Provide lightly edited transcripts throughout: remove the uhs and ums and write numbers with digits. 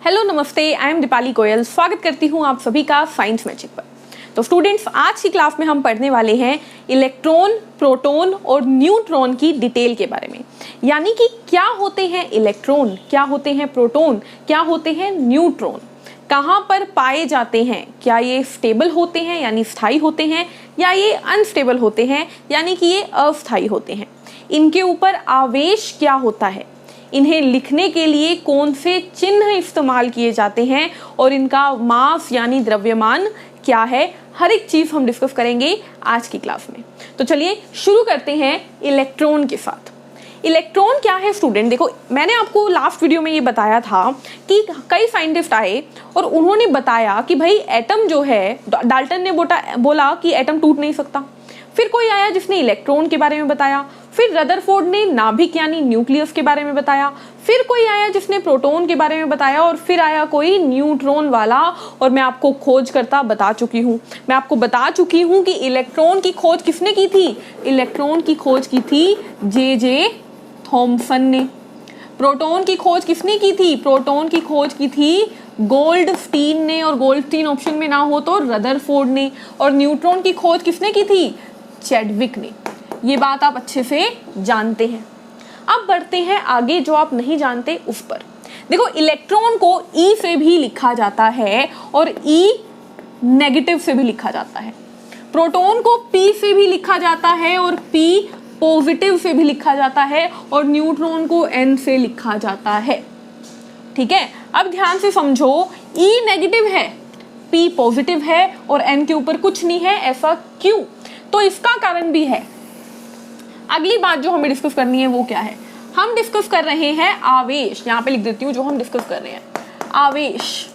Hello नमस्ते, I am Deepali Goyal. स्वागत करती हूँ आप सभी का साइंस मैजिक पर। तो स्टूडेंट्स, आज की क्लास में हम पढ़ने वाले हैं इलेक्ट्रॉन, प्रोटॉन और न्यूट्रॉन की डिटेल के बारे में। यानी कि क्या होते हैं इलेक्ट्रॉन, क्या होते हैं प्रोटॉन, क्या होते हैं न्यूट्रॉन, कहाँ पर पाए जाते हैं, क्या ये स्टेबल होते हैं यानी स्थायी होते हैं, या ये अनस्टेबल होते हैं यानी कि ये अस्थायी होते हैं, इनके ऊपर आवेश क्या होता है, इन्हें लिखने के लिए कौन से चिन्ह इस्तेमाल किए जाते हैं और इनका मास यानी द्रव्यमान क्या है, हर एक चीज हम डिस्कस करेंगे आज की क्लास में। तो चलिए शुरू करते हैं इलेक्ट्रॉन के साथ। इलेक्ट्रॉन क्या है स्टूडेंट? देखो, मैंने आपको लास्ट वीडियो में ये बताया था कि कई साइंटिस्ट आए और उन्होंने बताया कि भाई एटम जो है, डाल्टन ने बोला कि एटम टूट नहीं सकता। फिर कोई आया जिसने इलेक्ट्रॉन के बारे में बताया, फिर रदरफोर्ड ने नाभिक यानी न्यूक्लियस के बारे में बताया, फिर कोई आया जिसने प्रोटॉन के बारे में बताया, और फिर आया कोई न्यूट्रॉन वाला। और मैं आपको खोज करता बता चुकी हूँ, मैं आपको बता चुकी हूँ कि इलेक्ट्रॉन की खोज किसने की थी। इलेक्ट्रॉन की खोज की थी जे थॉमसन ने। प्रोटॉन की खोज किसने की थी? प्रोटॉन की खोज की थी गोल्डस्टीन ने, और गोल्डस्टीन ऑप्शन में ना हो तो रदरफोर्ड ने। और न्यूट्रॉन की खोज किसने की थी? चैडविक ने। ये बात आप अच्छे से जानते हैं। अब बढ़ते हैं आगे, जो आप नहीं जानते उस पर। देखो, इलेक्ट्रॉन को ई से भी लिखा जाता है और ई नेगेटिव से भी लिखा जाता है। प्रोटॉन को पी से भी लिखा जाता है और पी पॉजिटिव से भी लिखा जाता है, और न्यूट्रॉन को एन से लिखा जाता है। ठीक है, अब ध्यान से समझो, ई नेगेटिव है, पी पॉजिटिव है और एन के ऊपर कुछ नहीं है। ऐसा क्यों? तो इसका कारण भी है। अगली बात जो हमें डिस्कस करनी है वो क्या है? हम डिस्कस कर रहे हैं आवेश। यहां पे लिख देती हूं जो हम डिस्कस कर रहे हैं, आवेश।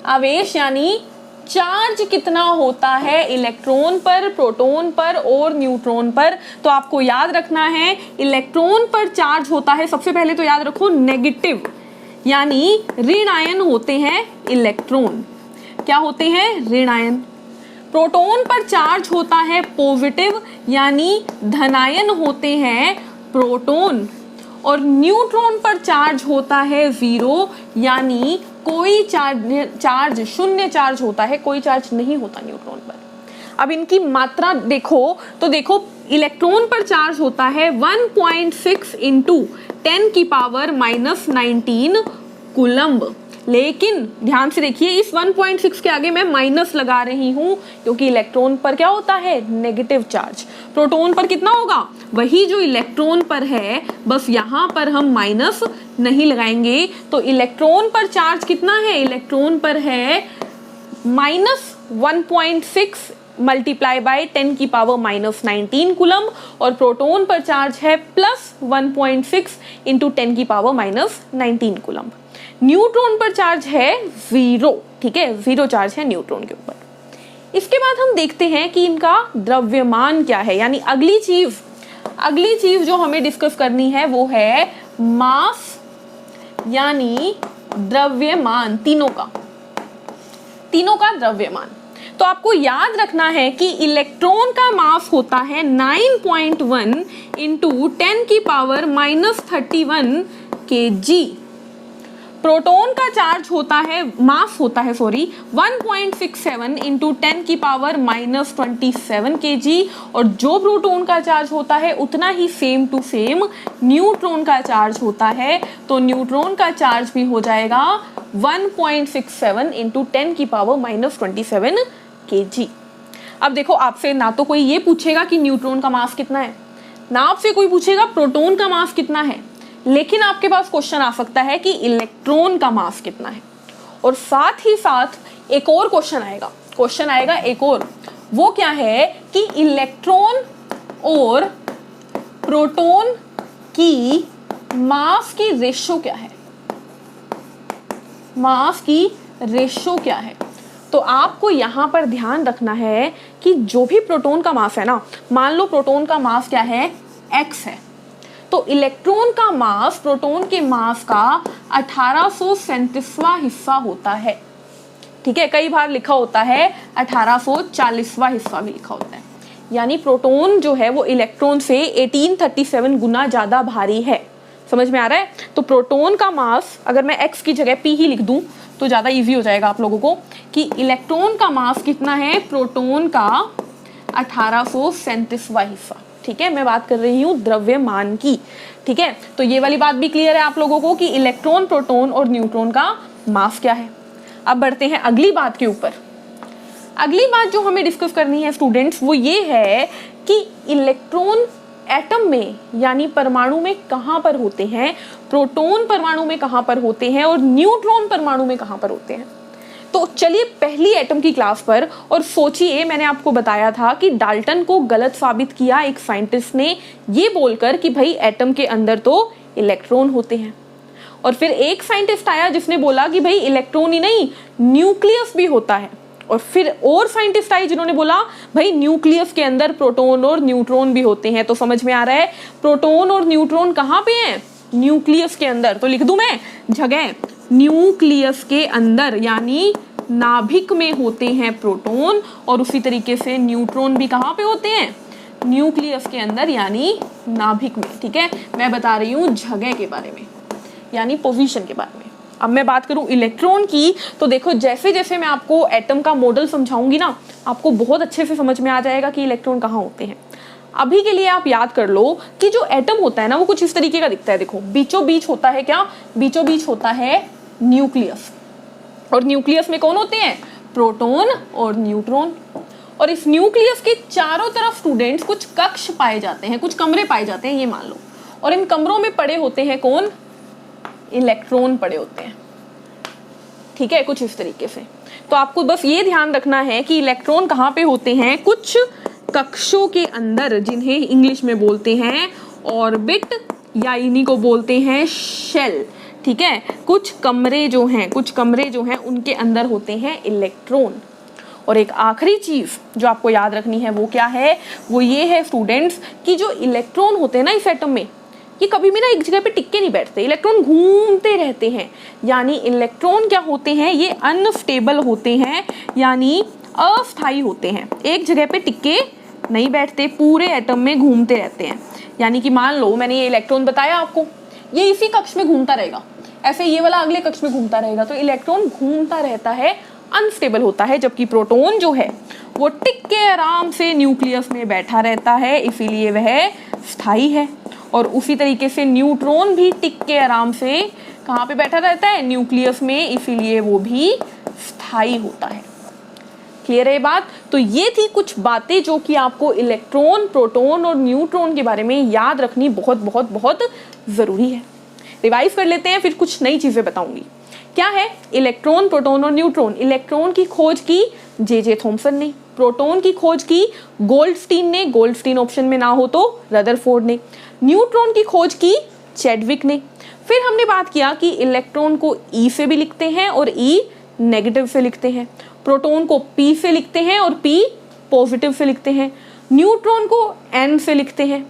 आवेश यानी चार्ज कितना होता है इलेक्ट्रॉन पर, प्रोटॉन पर और न्यूट्रॉन पर। तो आपको याद रखना है, इलेक्ट्रॉन पर चार्ज होता है, सबसे पहले तो याद रखो नेगेटिव, यानी ऋण आयन होते हैं इलेक्ट्रॉन। क्या होते हैं? ऋण आयन। प्रोटॉन पर चार्ज होता है पॉजिटिव, यानी धनायन होते हैं प्रोटॉन। और न्यूट्रॉन पर चार्ज होता है जीरो, यानी कोई चार्ज शून्य चार्ज होता है, कोई चार्ज नहीं होता न्यूट्रॉन पर। अब इनकी मात्रा देखो तो देखो, इलेक्ट्रॉन पर चार्ज होता है 1.6 इंटू 10 की पावर -19 कूलम्ब। लेकिन ध्यान से देखिए, इस 1.6 के आगे मैं माइनस लगा रही हूं क्योंकि इलेक्ट्रॉन पर क्या होता है? Negative charge. प्रोटॉन पर कितना होगा? वही जो इलेक्ट्रॉन पर है, बस यहां पर हम माइनस नहीं लगाएंगे। तो इलेक्ट्रॉन पर चार्ज कितना है? इलेक्ट्रॉन पर है -1.6 मल्टीप्लाई बाय 10 की पावर -19 कूलम्ब, और प्रोटॉन पर चार्ज है +1.6 इंटू 10 की पावर -19 कूलम्ब। न्यूट्रॉन पर चार्ज है 0। ठीक है, 0 चार्ज है न्यूट्रॉन के ऊपर। इसके बाद हम देखते हैं कि इनका द्रव्यमान क्या है, यानी अगली चीज जो हमें डिस्कस करनी है वो है मास यानी द्रव्यमान, तीनों का द्रव्यमान। तो आपको याद रखना है कि इलेक्ट्रॉन का मास होता है 9.1 इंटू 10 की पावर -31 kg। प्रोटॉन का चार्ज होता है, मास होता है 1.67 इंटू 10 की पावर -27 kg। और जो प्रोटॉन का चार्ज होता है उतना ही सेम टू सेम न्यूट्रॉन का चार्ज होता है। तो न्यूट्रॉन का चार्ज भी हो जाएगा 1.67 इंटू 10 की पावर -27 kg। अब देखो, आपसे ना तो कोई ये पूछेगा कि न्यूट्रॉन का मास कितना है, ना आपसे कोई पूछेगा प्रोटॉन का मास कितना है, लेकिन आपके पास क्वेश्चन आ सकता है कि इलेक्ट्रॉन का मास कितना है। और साथ ही साथ एक और क्वेश्चन आएगा एक और, वो क्या है कि इलेक्ट्रॉन और प्रोटॉन की मास की रेशो क्या है, मास की रेशो क्या है। तो आपको यहां पर ध्यान रखना है कि जो भी प्रोटॉन का मास है ना, मान लो प्रोटॉन का मास क्या है? x है, तो इलेक्ट्रॉन का मास प्रोटॉन के मास का 1837वां हिस्सा होता है। ठीक है, कई बार लिखा होता है 1840वां हिस्सा भी लिखा होता है, यानी प्रोटॉन जो है वो इलेक्ट्रॉन से 1837 गुना ज्यादा भारी है। समझ में आ रहा है? तो प्रोटॉन का मास अगर मैं x की जगह p ही लिख दूं तो ज़्यादा इजी हो जाएगा आप लोगों को कि इलेक्ट्रॉन का मास कितना है प्रोटॉन का 1837वां हिस्सा। ठीक है, मैं बात कर रही हूँ द्रव्यमान की। ठीक है, तो ये वाली बात भी क्लियर है आप लोगों को कि इलेक्ट्रॉन, प्रोटॉन और न्यूट्रॉन का मास क्या है। अब बढ़ते हैं अगली बात के ऊपर। अगली बात जो हमें डिस्कस करनी है स्टूडेंट्स वो ये है कि इलेक्ट्रॉन एटम में यानी परमाणु में कहाँ पर होते हैं, प्रोटॉन परमाणु में कहाँ पर होते हैं और न्यूट्रॉन परमाणु में कहाँ पर होते हैं। तो चलिए पहली एटम की क्लास पर और सोचिए, मैंने आपको बताया था कि डाल्टन को गलत साबित किया एक साइंटिस्ट ने ये बोलकर कि भाई एटम के अंदर तो इलेक्ट्रॉन होते हैं, और फिर एक साइंटिस्ट आया जिसने बोला कि भाई इलेक्ट्रॉन ही नहीं न्यूक्लियस भी होता है, और फिर और साइंटिस्ट आए जिन्होंने बोला भाई न्यूक्लियस के अंदर प्रोटॉन और न्यूट्रॉन भी होते हैं। तो समझ में आ रहा है प्रोटॉन और न्यूट्रॉन कहाँ पे हैं, न्यूक्लियस के अंदर। तो लिख दूं मैं जगह, न्यूक्लियस के अंदर यानी नाभिक में होते हैं प्रोटॉन, और उसी तरीके से न्यूट्रॉन भी कहाँ पे होते हैं, न्यूक्लियस के अंदर यानी नाभिक में। ठीक है, मैं बता रही हूँ जगह के बारे में यानी पोजीशन के बारे में। अब मैं बात करूं इलेक्ट्रॉन की, तो देखो जैसे जैसे मैं आपको एटम का मॉडल समझाऊंगी ना, आपको बहुत अच्छे से समझ में आ जाएगा कि इलेक्ट्रॉन कहाँ होते हैं। अभी के लिए आप याद कर लो कि जो एटम होता है ना वो कुछ इस तरीके का दिखता है। देखो बीचों बीच होता है क्या, बीचों बीच होता है न्यूक्लियस, और न्यूक्लियस में कौन होते हैं, प्रोटॉन और न्यूट्रॉन। और इस न्यूक्लियस के चारों तरफ स्टूडेंट्स कुछ कक्ष पाए जाते हैं, कुछ कमरे पाए जाते हैं, ये मान लो, और इन कमरों में पड़े होते हैं कौन, इलेक्ट्रॉन पड़े होते हैं। ठीक है, कुछ इस तरीके से। तो आपको बस ये ध्यान रखना है कि इलेक्ट्रॉन कहाँ पे होते हैं, कुछ कक्षों के अंदर, जिन्हें इंग्लिश में बोलते हैं ऑर्बिट या इन्हीं को बोलते हैं शेल। ठीक है, कुछ कमरे जो हैं उनके अंदर होते हैं इलेक्ट्रॉन। और एक आखिरी चीज जो आपको याद रखनी है वो क्या है, वो ये है स्टूडेंट्स कि जो इलेक्ट्रॉन होते हैं ना इस एटम में, ये कभी भी ना एक जगह पे टिक के नहीं बैठते, इलेक्ट्रॉन घूमते रहते हैं। यानी इलेक्ट्रॉन क्या होते हैं, ये अनस्टेबल होते हैं यानी अस्थायी होते हैं, एक जगह पे टिक के नहीं बैठते, पूरे एटम में घूमते रहते हैं। यानी कि मान लो मैंने ये इलेक्ट्रॉन बताया आपको, ये इसी कक्ष में घूमता रहेगा, ऐसे ये वाला अगले कक्ष में घूमता रहेगा, तो इलेक्ट्रॉन घूमता रहता है, अनस्टेबल होता है। जबकि प्रोटॉन जो है वो टिक के आराम से न्यूक्लियस में बैठा रहता है, इसीलिए वह स्थायी है। और उसी तरीके से न्यूट्रॉन भी टिक के आराम से कहाँ पे बैठा रहता है, न्यूक्लियस में, इसीलिए वो भी स्थायी होता है। क्लियर है बात? तो ये थी कुछ बातें जो कि आपको इलेक्ट्रॉन, प्रोटॉन और न्यूट्रॉन के बारे में याद रखनी बहुत बहुत बहुत जरूरी है। रिवाइज कर लेते हैं, फिर कुछ नई चीजें बताऊंगी। क्या है इलेक्ट्रॉन, प्रोटॉन और न्यूट्रॉन? इलेक्ट्रॉन की खोज की जे थॉमसन ने, प्रोटॉन की खोज की गोल्डस्टीन ने, गोल्डस्टीन ऑप्शन में ना हो तो रदरफोर्ड ने, न्यूट्रॉन की खोज की चैडविक ने। फिर हमने बात किया कि इलेक्ट्रॉन को ई से भी लिखते हैं और ई नेगेटिव से लिखते हैं, प्रोटॉन को पी से लिखते हैं और पी पॉजिटिव से लिखते हैं, न्यूट्रॉन को एन से लिखते हैं।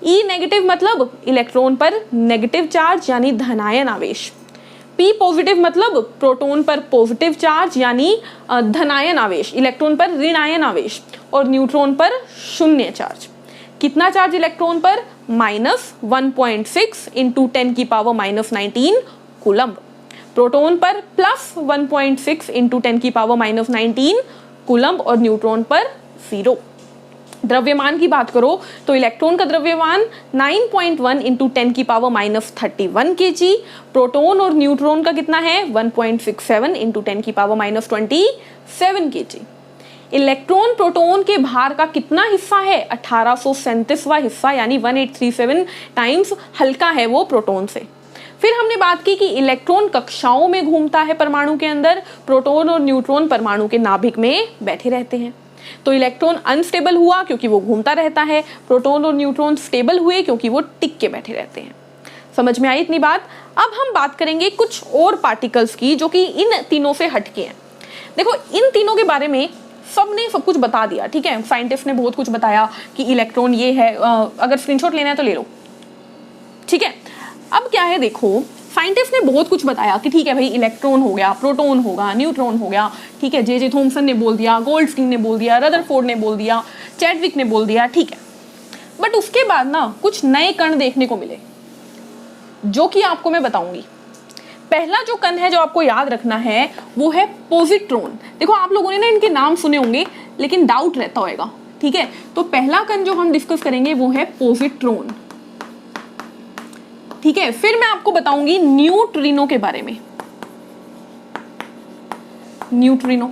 ई नेगेटिव मतलब इलेक्ट्रॉन पर नेगेटिव चार्ज यानी धनायन आवेश, पी पॉजिटिव मतलब प्रोटॉन पर पॉजिटिव चार्ज यानी धनायन आवेश, इलेक्ट्रॉन पर ऋणायन आवेश, और न्यूट्रॉन पर शून्य चार्ज। कितना चार्ज इलेक्ट्रॉन पर? -1.6 इंटू 10⁻⁻19 कूलम्ब। प्रोटॉन पर +1.6 इंटू 10⁻⁻19 कूलम्ब और न्यूट्रॉन पर 0। द्रव्यमान की बात करो तो इलेक्ट्रॉन का द्रव्यमान 9.1 इंटू 10⁻31 kg, प्रोटॉन और न्यूट्रॉन का कितना है 1.67 इंटू 10⁻27 kg। इलेक्ट्रॉन प्रोटॉन के भार का कितना हिस्सा है? 1837वां हिस्सा यानी 1837 टाइम्स हल्का है वो प्रोटॉन से। फिर हमने बात की कि इलेक्ट्रॉन कक्षाओं में घूमता है परमाणु के अंदर, प्रोटॉन और न्यूट्रॉन परमाणु के नाभिक में बैठे रहते हैं। तो इलेक्ट्रॉन अनस्टेबल हुआ क्योंकि वो घूमता रहता है, प्रोटॉन और न्यूट्रॉन स्टेबल हुए क्योंकि वो टिक के बैठे रहते हैं। समझ में आई इतनी बात? अब हम बात करेंगे कुछ और पार्टिकल्स की जो कि इन तीनों से हटके हैं। देखो इन तीनों के बारे में सबने सब कुछ बता दिया, ठीक है, साइंटिस्ट ने बहुत कुछ बताया कि इलेक्ट्रॉन ये है, अगर स्क्रीनशॉट लेना है तो ले लो, ठीक है। अब क्या है, देखो साइंटिस्ट ने बहुत कुछ बताया कि ठीक है भाई इलेक्ट्रॉन हो गया, प्रोटॉन होगा, न्यूट्रॉन हो गया, ठीक है, जे थॉमसन ने बोल दिया, गोल्डस्टीन ने बोल दिया, रदरफोर्ड ने बोल दिया, चैडविक ने बोल दिया, ठीक है। बट उसके बाद ना कुछ नए कण देखने को मिले। जो कि आपको मैं बताऊंगी। पहला जो कण है जो आपको याद रखना है वो है पॉजिट्रॉन। देखो आप लोगों ने ना इनके नाम सुने होंगे लेकिन डाउट रहता होगा, ठीक है। तो पहला कण जो हम डिस्कस करेंगे वो है पॉजिट्रॉन, ठीक है। फिर मैं आपको बताऊंगी न्यूट्रिनो के बारे में, न्यूट्रिनो।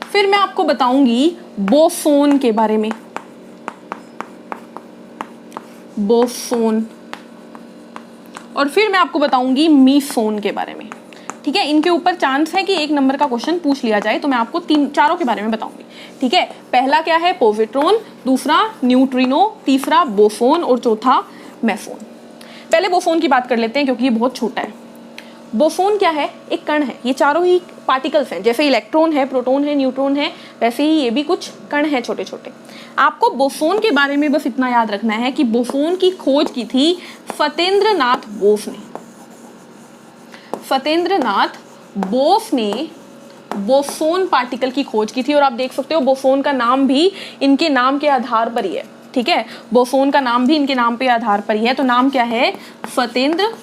फिर मैं आपको बताऊंगी बोसोन के बारे में, बोसोन। और फिर मैं आपको बताऊंगी मीसोन के बारे में, ठीक है। इनके ऊपर चांस है कि 1 नंबर का क्वेश्चन पूछ लिया जाए, तो मैं आपको चारों के बारे में बताऊंगी, ठीक है। पहला क्या है? पॉजिट्रॉन, दूसरा न्यूट्रिनो, तीसरा बोसोन और चौथा मेसोन। पहले बोसोन की बात कर लेते हैं क्योंकि ये बहुत छोटा है। बोसोन क्या है? एक कण है। ये चारों ही पार्टिकल्स हैं, जैसे इलेक्ट्रॉन है, प्रोटॉन है, न्यूट्रॉन है, वैसे ही ये भी कुछ कण हैं छोटे छोटे। आपको बोसोन के बारे में बस इतना याद रखना है कि बोसोन की खोज की थी सत्येंद्रनाथ बोस ने। सत्येंद्रनाथ बोस ने बोसोन पार्टिकल की खोज की थी। और आप देख सकते हो बोसोन का नाम भी इनके नाम के आधार पर ही है, ठीक है। बोसोन का नाम भी इनके नाम पे आधार पर ही है। तो नाम क्या है? सत्येंद्रनाथ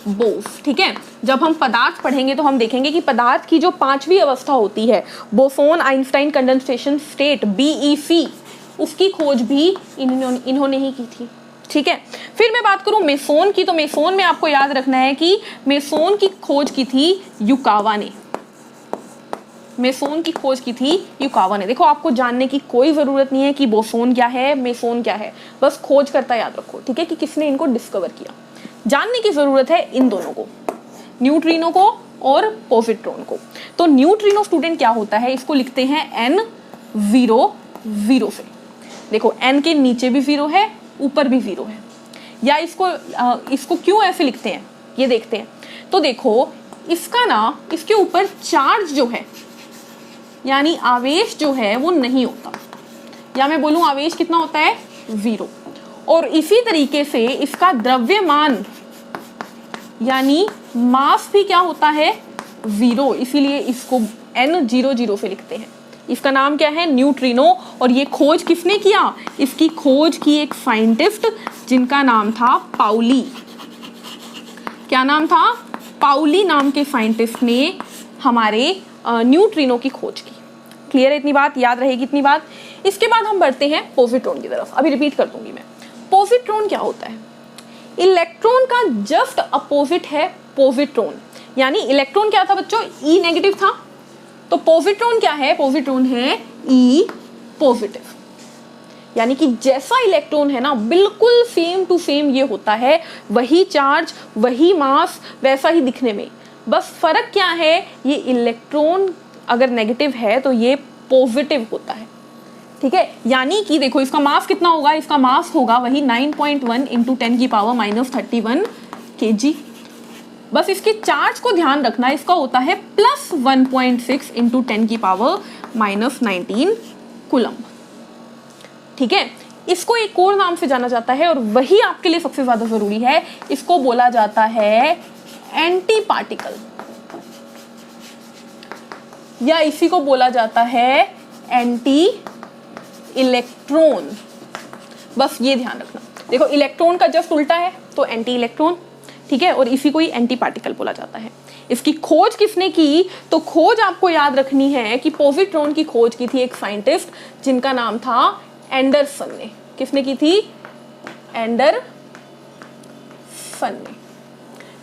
बोस, ठीक है। जब हम पदार्थ पढ़ेंगे तो हम देखेंगे कि पदार्थ की जो 5वीं अवस्था होती है, boson Einstein condensation state, BEC, उसकी खोज भी इन्होंने ही की थी, ठीक है। फिर मैं बात करूं मेसोन की, तो मेसोन में आपको याद रखना है कि मेसोन की खोज की थी युकावा ने। मेसोन की खोज की थी युकावा ने। देखो आपको जानने की कोई जरूरत नहीं है कि बोसोन क्या है, मेसोन क्या है, बस खोज करता याद रखो, ठीक है, कि किसने इनको डिस्कवर किया। जानने की जरूरत है इन दोनों को, न्यूट्रिनो को और पॉजिट्रॉन को। तो न्यूट्रिनो स्टूडेंट क्या होता है? इसको लिखते हैं N0 से। देखो N के नीचे भी 0 है, ऊपर भी 0 है। या इसको क्यों ऐसे लिखते हैं ये देखते हैं। तो देखो इसका ना, इसके ऊपर चार्ज जो है यानी आवेश जो है वो नहीं होता, या मैं बोलूं आवेश कितना होता है? 0। और इसी तरीके से इसका द्रव्यमान यानी मास भी क्या होता है? 0। इसीलिए इसको N00 से लिखते हैं। इसका नाम क्या है? न्यूट्रिनो। और ये खोज किसने किया? इसकी खोज की एक साइंटिस्ट जिनका नाम था पाउली। क्या नाम था? पाउली नाम के साइंटिस्ट ने हमारे न्यूट्रिनो की खोज की। क्लियर है इतनी बात? याद रहेगी इतनी बात। इसके बाद हम बढ़ते हैं पॉजिट्रॉन की तरफ। अभी रिपीट कर दूंगी मैं। पॉजिट्रॉन क्या होता है? इलेक्ट्रॉन का जस्ट अपोजिट है पॉजिट्रॉन। यानी इलेक्ट्रॉन क्या था बच्चों? E नेगेटिव था। तो पॉजिट्रॉन क्या है? पॉजिट्रॉन है E पॉजिटिव। यानी कि जैसा इलेक्ट्रॉन है ना, बिल्कुल सेम टू सेम ये होता है, वही चार्ज, वही मास, वैसा ही दिखने में। बस फर्क क्या है? ये इलेक्ट्रॉन अगर नेगेटिव है तो ये पॉजिटिव होता है, ठीक है। यानी कि देखो इसका मास कितना होगा? इसका मास होगा वही 9.1 × 10⁻³ kg। बस इसके चार्ज को ध्यान रखना, इसका होता है +1.6 × 10⁻19 कूलम्ब, ठीक है। इसको एक और नाम से जाना जाता है और वही आपके लिए सबसे ज्यादा जरूरी है। इसको बोला जाता है एंटी पार्टिकल, या इसी को बोला जाता है एंटी इलेक्ट्रॉन। बस ये ध्यान रखना। देखो इलेक्ट्रॉन का जस्ट उल्टा है तो एंटी इलेक्ट्रॉन, ठीक है। और इसी को ही एंटी पार्टिकल बोला जाता है। इसकी खोज किसने की? तो खोज आपको याद रखनी है कि पॉजिट्रॉन की खोज की थी एक साइंटिस्ट जिनका नाम था एंडरसन ने। किसने की थी? एंडरसन ने,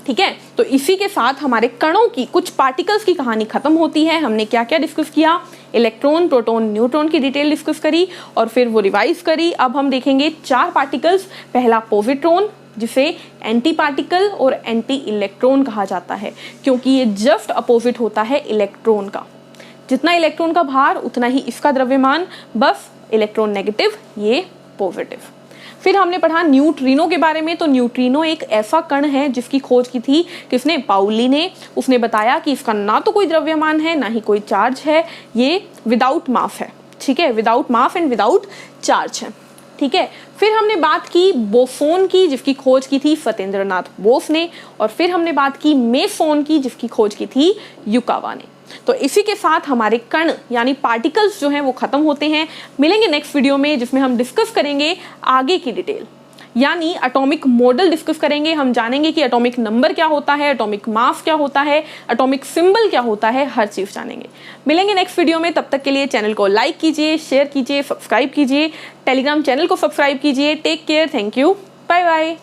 ठीक है। तो इसी के साथ हमारे कणों की, कुछ पार्टिकल्स की कहानी खत्म होती है। हमने क्या क्या डिस्कस किया? इलेक्ट्रॉन, प्रोटॉन, न्यूट्रॉन की डिटेल डिस्कस करी और फिर वो रिवाइज करी। अब हम देखेंगे 4 पार्टिकल्स। पहला पॉजिट्रॉन, जिसे एंटी पार्टिकल और एंटी इलेक्ट्रॉन कहा जाता है क्योंकि ये जस्ट अपोजिट होता है इलेक्ट्रॉन का। जितना इलेक्ट्रॉन का भार उतना ही इसका द्रव्यमान, बस इलेक्ट्रॉन नेगेटिव, ये पॉजिटिव। फिर हमने पढ़ा न्यूट्रिनो के बारे में। तो न्यूट्रिनो एक ऐसा कण है जिसकी खोज की थी किसने? पाउली ने। उसने बताया कि इसका ना तो कोई द्रव्यमान है ना ही कोई चार्ज है, ये विदाउट मास है, ठीक है, without mass and without charge है, ठीक है। फिर हमने बात की बोसोन की जिसकी खोज की थी सत्येंद्रनाथ बोस ने, और फिर हमने बात की मेसोन की जिसकी खोज की थी युकावा ने। तो इसी के साथ हमारे कण यानी पार्टिकल्स जो हैं वो खत्म होते हैं। मिलेंगे नेक्स्ट वीडियो में जिसमें हम डिस्कस करेंगे आगे की डिटेल, यानी एटॉमिक मॉडल डिस्कस करेंगे। हम जानेंगे कि एटॉमिक नंबर क्या होता है, एटॉमिक मास क्या होता है, एटॉमिक सिंबल क्या होता है, हर चीज जानेंगे। मिलेंगे नेक्स्ट वीडियो में, तब तक के लिए चैनल को लाइक कीजिए, शेयर कीजिए, सब्सक्राइब कीजिए, टेलीग्राम चैनल को सब्सक्राइब कीजिए। Take care, thank you, bye bye.